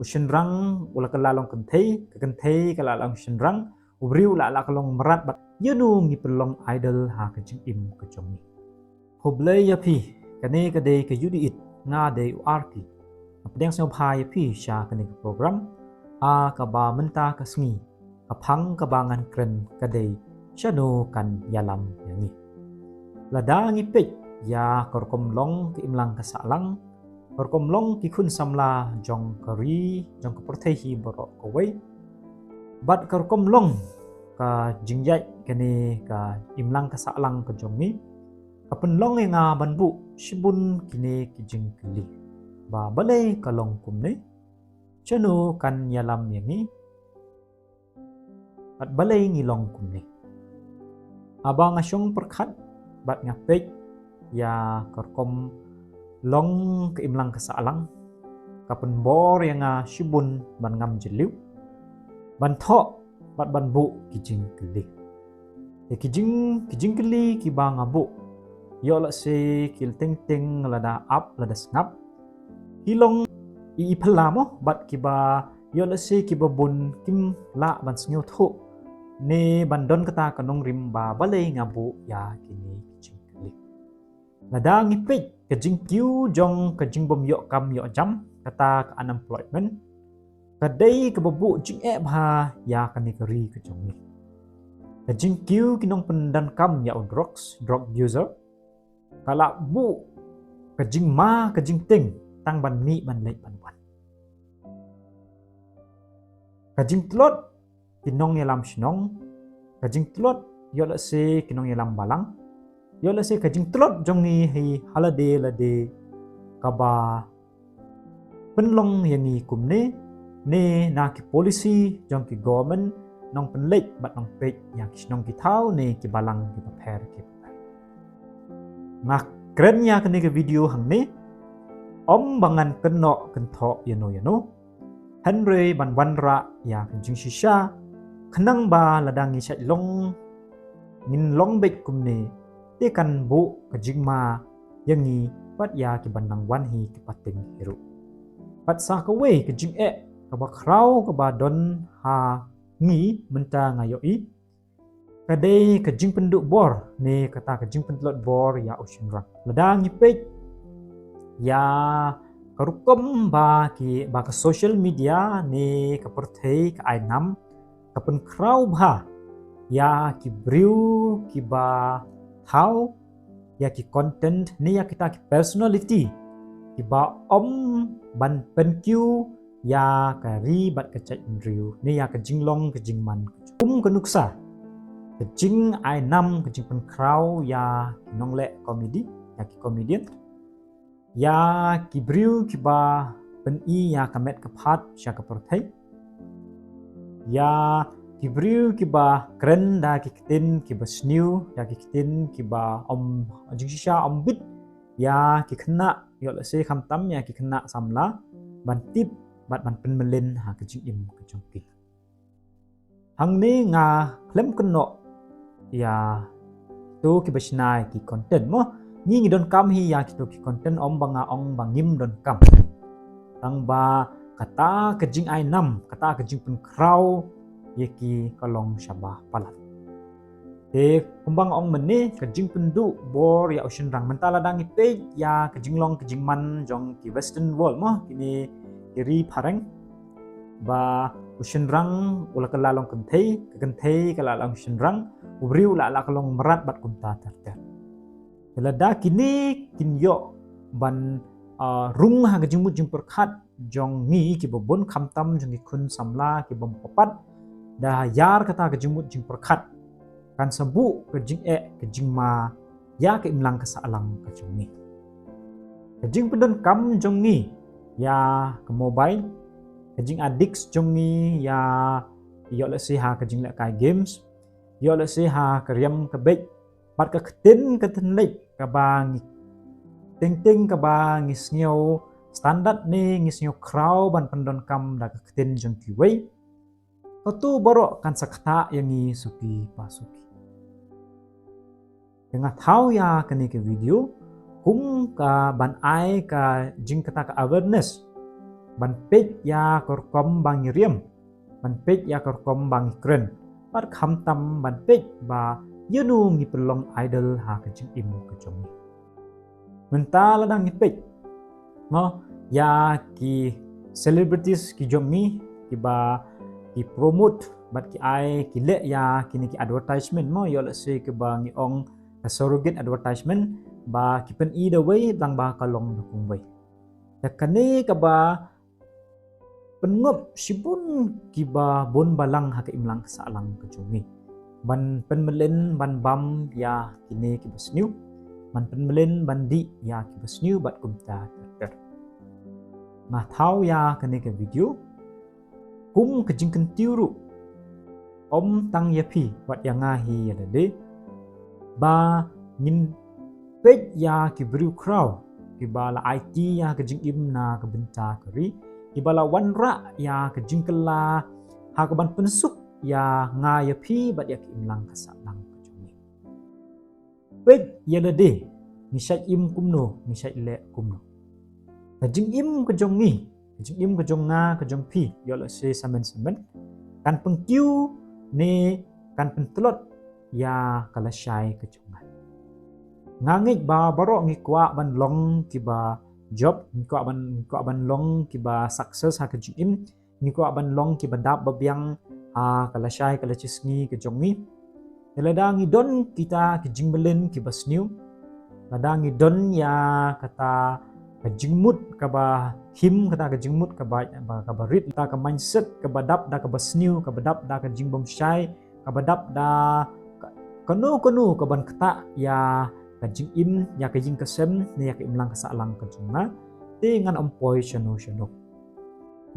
Ushenrang ula kalalong kentei kalalong ushenrang ubriu la kalong merat bat yanu ngi pelong idol ha kejing im kejong ni. Hoblay ya pi kane kade ke yudi it nga de uarti. Apdeng sing phai ya pi sha kane program a ka ba menta ka sngi kapang kabangan kren kade shano kan yalam yangi. Lada ngi pej ya korkom long ke imlang kasalang korkom long ki khun samla jong kari jong kapertehi borok kawai bat korkom long ka jingjai kene ka imlang kasalang ka jongi kapun long nga banbu shibun kine ki jing kili ba balai kalong kumne chano kan yalam yangi at balai ngilong kumne abang asyong perkhat bat ngapej ya korkom long ke imlang kasalang kapun bor yang shibun ban ngam jeliu ban tho bat ban bu kijing keli kijing keli ki ba ngabu yo la se kil ting ting lada up lada snap hilong i phalamo bat ki ba yo la se ki ba bun kim la ban snyo tho ne ban don kata kanong rim ba balai ngabu ya kini kijing keli lada ngipej kejing kiu jong kejing bom yo kam yo jam kata ka unemployment kadai kebabu jing bha ya kani kari kejong ni kejing kiu kinong pendan kam ya on drug user kala bu kejing ma kejing ting tang ban mi ban lei ban wan kejing tlot kinong yalam shnong kejing tlot yo la se kinong yalam balang yo la se kejing tlot jong ni hi halade lade kaba penlong yang ni kumne ne na ki policy jong ki government nong penlek bat nong pej yang kisnong ki tau ne ki balang ki paper ki mak kerennya kene ke video hang ne om bangan keno kentho yano Henry ban wanra ya jing shisha khnang ba ladang isai long min long bet kumne te kan bu ka jingma yangi pat ya ki bandang wan hi ki pating hiru pat sa ka we ka jing kaba krau kaba don ha ngi menta ngayoi kadai kejing penduk bor ne kata kejing pentlot bor ya ocean rang ladang ipej ya karukom ba ki ba ka social media ne kaperthei ka ainam kapun krau bha ya ki briu ki ba how ya ki content ne ya kita ki personality ki ba om ban penkiu ya kari bat kecek driu ni ya kejing long kejing man kenuksa kejing ainam kejing pen krau ya nong le komedi ya ki komedian ya ki briu ki ba pen i ya kamet kaphat sya kaperthai ya ki briu ki ba kren da ki kitin ki ba snew ya ki kitin ki ba om jing sha om bit ya ki khna yo la se kham tam ya ki khna samla ban tip bat ban pen melin ha kejing im kejong ki hang ni nga klem keno ya tu ki basnai ki content mo ngi don kam hi ya ki tu ki content om banga ong bangim don kam tang ba kata kejing ainam kata kejing pen krau ye ki kalong syabah palat te kumbang ong meni kejing pendu bor ya ocean rang mentala dang ipe ya kejing long kejing man jong ki western world mo kini iri pareng ba ushenrang ula kalalong kentei kalalong ushenrang ubriu la kalong merat bat kumta terter lada kini kinyo ban rung ha kejimut jing perkhat jong ni ki bobon khamtam jong kun samla ki bom papat da yar kata kejimut jing perkhat kan sebu kejing kejing ma ya ke imlang kasalang kejong ni kejing pendon kam jong ni ya ke mobile kejing addicts jong ni ya yo la si ha kejing la kai games yo la si ha kriam ke bet bat ka ktin ka tenlek ka bang ting ka bang isnyo standard ni ngisnyo krau ban pendon kam da ka ktin jong ki wei tu borok kan sakta yang ni suki pasuki dengan tahu ya kini ke video hum ka ban ai ka jing kata ka awareness ban pej ya korkom bang riam ban pej ya korkom bang kren bat kham tam ban pej ba yenu ngi pelong idol ha ka jing im ka jong menta la dang pej ngo ya ki celebrities ki jong mi ki ba ki promote bat ki ai ki le ya kini ki advertisement mo yo la se ke ba ngi ong ka surrogate advertisement ba ki pen either way dang ba kalong dukung way ta kane ka ba pengop sibun kiba bon balang ha ka imlang sa alang ka jumi ban penmelen ban bam ya kini kiba sniu ban penmelen bandi ya kiba sniu bat kumta ter nah thau ya kane ka video kum ka jingken tiuru om tang yapi wat yang ngahi ya de ba ngin pej ya ki bru kraw ki bala IT ya ka jing im na ka benta kari ki bala wanra ya ka jing kala ha ka ban pensuk ya nga ya pi bat ya ki imlang ka sa lang ka jong pej ya de ni shat im kumno ni shat le kumno ka jing im ka jong ni ka jing im ka jong nga ka jong pi yo la se samen kan pengkiu ne kan pentlot ya kala syai ka jong ngangit ba baro ngi kwa ban long ki ba job ngi kwa ban long ki ba success ha ka jing im ngi kwa ban long ki ba dap ba biang ha kala syai kala chisngi ka jong ni lada ngi don kita ki jing belen ki ba sniu lada ngi don ya kata ka jingmut ka ba him kata ka jingmut ka ba rit ta ka mindset ka ba dap da ka ba sniu ka ba dap da ka jing bom syai ka ba dap da kanu ka ban kata ya ka jing im ya ka jing kasem ne ya ka imlang ka salang ka junga te ngan ampoi shano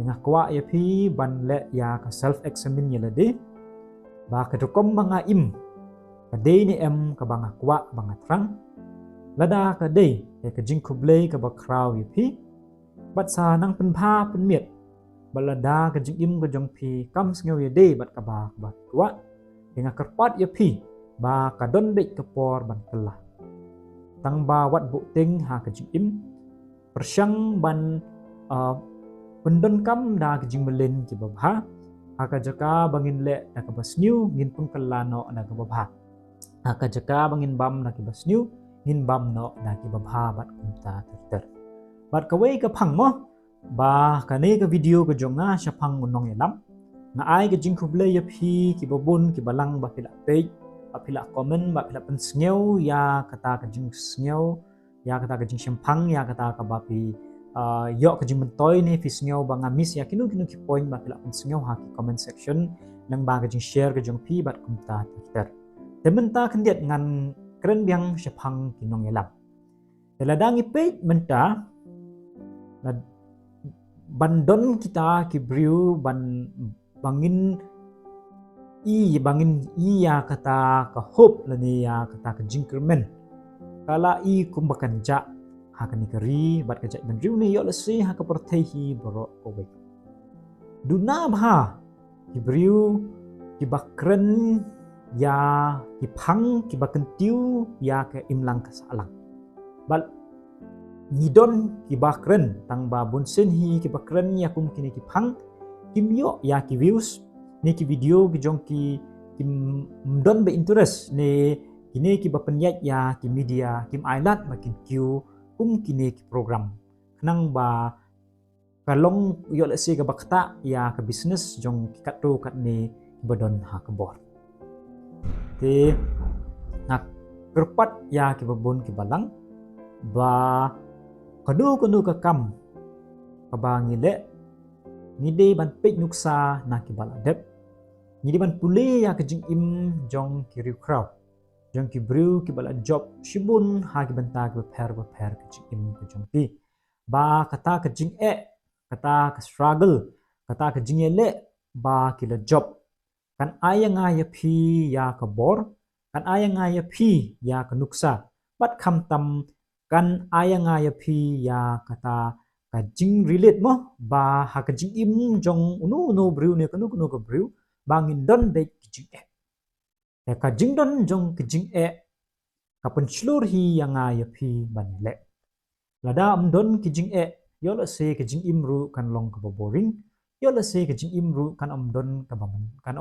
nga kwa ya pi ban le ya ka self examine ya lade ba ka dukom mga im ka de ni em ka banga kwa banga trang lada ka de ka jing kuble ka ba kraw ya pi bat sa nang penpha penmiet balada ka jing im ka jong pi kam sngeu ya de bat ka ba kwa nga kerpat ya pi ba ka don be ka por ban kelah tang ba wat bu ting ha ka jing im persyang ban pendon kam da ka jing melen ki ba ha ka jaka bangin le da ka basniu ngin pung kalano da ka ba ha ka jaka bangin bam da ki basniu ngin bam no da ki ba bat kumta ter bat ka we ka phang mo ba ka ne ka video ka jonga sha phang unong elam na ai ka jing khuble ya phi ki ba bun ki balang ba pila page apila komen ba pila pensngeu ya kata ka jing sngew ya kata ka jing shempang ya kata ka ba pi yo ka jing mentoy ni fi sngew ba ngamis ya kinu ki point ba pila pensngeu ha ki comment section nang ba ka jing share ka jong pi bat kumta ter tementa kendiat ngan keren biang shepang kinong elam teladang ipet menta bandon kita ki briu ban bangin bangin ya kata ka hope lani ya kata ka jingkermen kala kumbakan ja ha kan kari bat ka ja ben riu ni yo lesi ha ka pertehi boro kowe duna bha ki briu ki bakren ya ki phang ki bakentiu ya ka imlang ka salang bal ngidon ki bakren tang ba bunsen hi ki bakren ya kum kini ki phang kimyo ya ki views ni ki video ki jong ki don be interest ne kini ki bapenyat ya ki media kim ailat makin kiu kini ki program nang ba kalong yo le se ka bakta ya ka business jong ki katro kat ne badon ha ka bor te nak kerpat ya ki babon ki balang ba kadu ka kam ka ba ngile ngide ban pej nuksa na ki baladep ngide ban pule ya ka jing im jong ki riu kraw jong ki briu ki bala job shibun ha ki banta ki per ka jing im ka jong pi ba kata ka jing kata ka struggle kata ka jing le ba ki la job kan aya pi ya ka bor kan aya pi ya ka nuksa bat kham tam kan aya pi ya kata ka jing relate mo ba ha ka jing im jong unu briu ne kanu ka briu bangin don be ki jing ka jing don jong ki jing ka penslur hi yang ya pi ban le lada don ki jing yo la se ke jing imru kan long ka boring yo la se ke jing imru kan don ka baman kan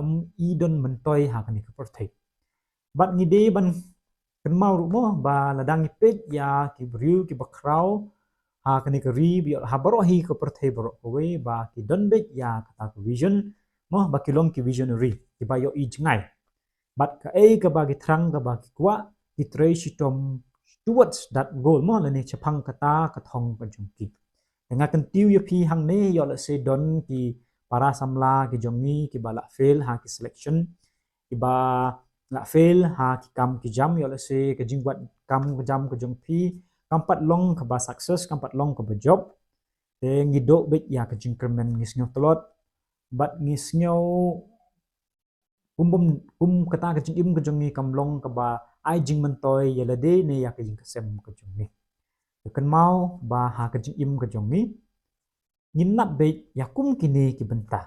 I don mentoy ha kan ka perthai bat ngide ban kan mau ru mo ba ladang ipet ya ki briu ki bakrau ha kan ka ri bi ha baro hi ka perthai baro ko we ba ki don bet ya kata ka vision mo ba ki long ki visionary ki ba yo I jingai bat ka ka ba ki trang ka ba ki kwa ki tray shitom towards that goal mo la ni chapang kata ka thong ka jungki nga kan tiu ya pi hang ne yo la se don ki para samla ki jongi ki bala fail ha ki selection ki ba la fail ha ki kam ki jam yo la se ka jing buat kam ka jam ka jong pi kampat long ka ba success kampat long ka ba job te ngido bet ya ka jing kermen ngis nyo telot bat ngis nyo kum kata ka jing im ka jongi kam long ka ba ai jing mentoy ya la de ne ya ka jing kasem ka jongi kan mau ba ha ka jing im ka jongi ngim nap be ya kum kini ki benta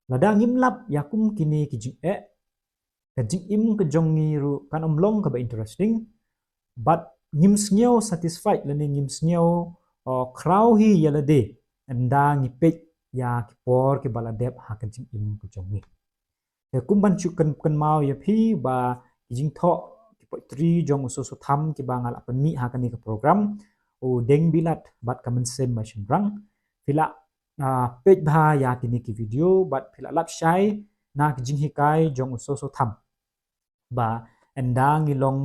lada ngim lap ya kum kini ki jing ka jing im ka jongi ru kan long ka ba interesting but ngim snyo satisfied la ni ngim snyo kraw hi ya la de anda ngi pet ya ki por ki bala dep ha ka jing im ka jongi te kum ban chu kan mau ya phi ba jing tho ki po 3 jong so so tham ki ba ngal apan mi ha kan ni ka program o deng bilat bat kamen sem ma shimrang pila page bha ya kini ki video bat pila lap shai na ki jing hikai jong so so tham ba endang ilong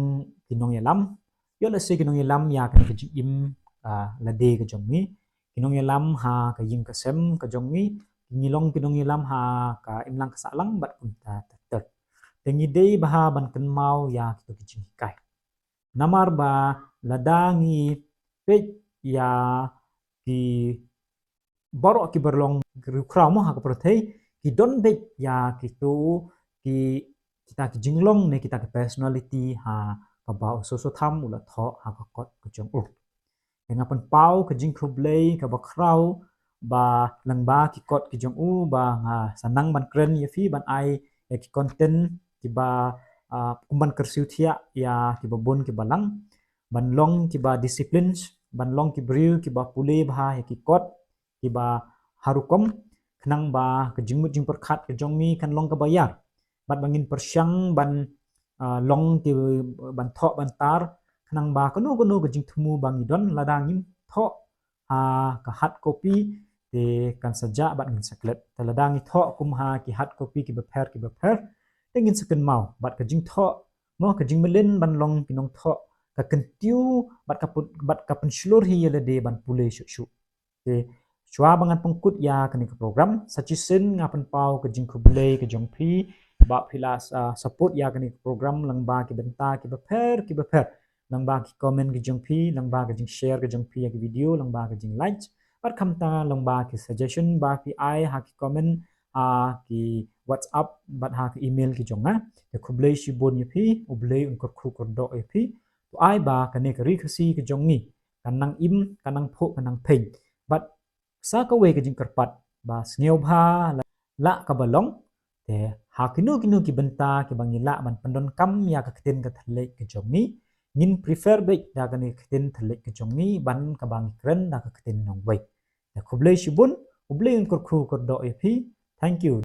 kinong yalam yo la se kinong yalam ya kan ki jing im la de ka jong ni kinong yalam ha ka jing ka sem ka jong ni ngilong kinong yalam ha ka imlang ka salang bat kunta tatter tengi dei baha ban kan mau ya ki jing hikai namar ba ladangi page ya ki baro ki berlong kraw mo ha ka prothei ki don bet ya ki tu ki kita ki jinglong ne kita ki personality ha ka ba so so tham ula tho ha ka kot ka jong u ngapan pau ka jing khublei ka ba kraw ba lang ba ki kot ki jong u ba nga sanang ban kren ya fi ban ai ki content ki ba kumban kersiu thia ya ki ba bon ki balang ban long ki ba disciplines ban long ki briu ki ba pule bha ya ki kot ki ba harukom khnang ba ka jingmut jing perkhat ka jongmi kan long ka bayar bat bangin persyang ban long ki ban tho ban tar khnang ba kanu kanu ka jing thumu bangi don ladangin tho ka hard copy te kan saja bat ngin saklet te ladangi tho kum ha ki hard copy ki ba pher te ngin saken mau bat ka jing tho mo ka jing melin ban long ki nong tho ka kentiu bat ka penslur hi yele de ban pule shu te chua bangan pengkut ya kani ke program sachisen ngapan pau ke jing kublei ke jongpi ba philas support ya kani ke program langba ki benta ki beper langba ki comment ke jongpi langba ke jing share ke jongpi ya ki video langba ke jing like par khamta langba ki suggestion ba ki ai ha ki comment ki whatsapp bat ha ki email ki jonga ke kublei shi bon yapi ublei un kor khu kor do yapi to ai ba kani ke ri khasi ke jongi kanang im kanang pho kanang pen but sa ka we ka jing karpat ba sneu bha la ka balong te ha kinu ki benta ki bangila man pandon kam ya ka kten ka thle ka jomni ngin prefer be da ka ni kten thle ka jomni ban ka bang kren da ka kten nong we ya khublei shibun ublei un kor khu kor do epi thank you